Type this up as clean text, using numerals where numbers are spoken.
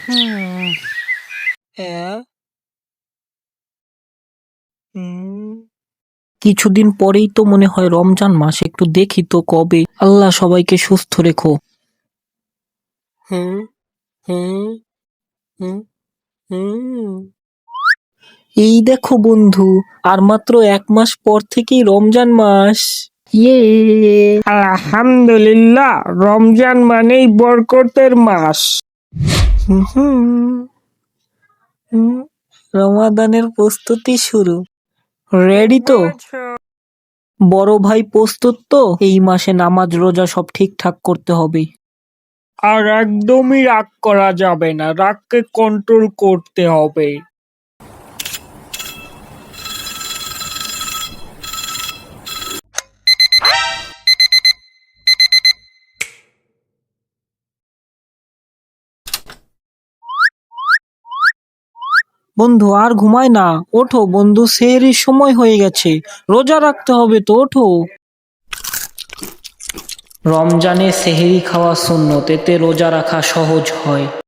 হ্যাঁ। কিছুদিন পরেই তো মনে হয় রমজান মাস, একটু দেখি তো কবে। আল্লাহ সবাইকে সুস্থ রেখো। হুম হুম হুম হুম। এই দেখো বন্ধু, আর মাত্র 1 মাস পর থেকেই রমজান মাস। ইয়ে, আলহামদুলিল্লাহ, রমজান মানেই বরকতের মাস। হুম হুম হুম। রমাদানের প্রস্তুতি শুরু। রেডি তো? বড় ভাই প্রস্তুত তো? এই মাসে নামাজ রোজা সব ঠিকঠাক করতে হবে। আর একদমই রাগ করা যাবে না, রাগকে কন্ট্রোল করতে হবে। বন্ধু আর ঘুমায় না, ওঠো বন্ধু, সেহরির সময় হয়ে গেছে, রোজা রাখতে হবে তো, ওঠো। রমজানে সেহরি খাওয়া সুন্নত, এতে রোজা রাখা সহজ হয়।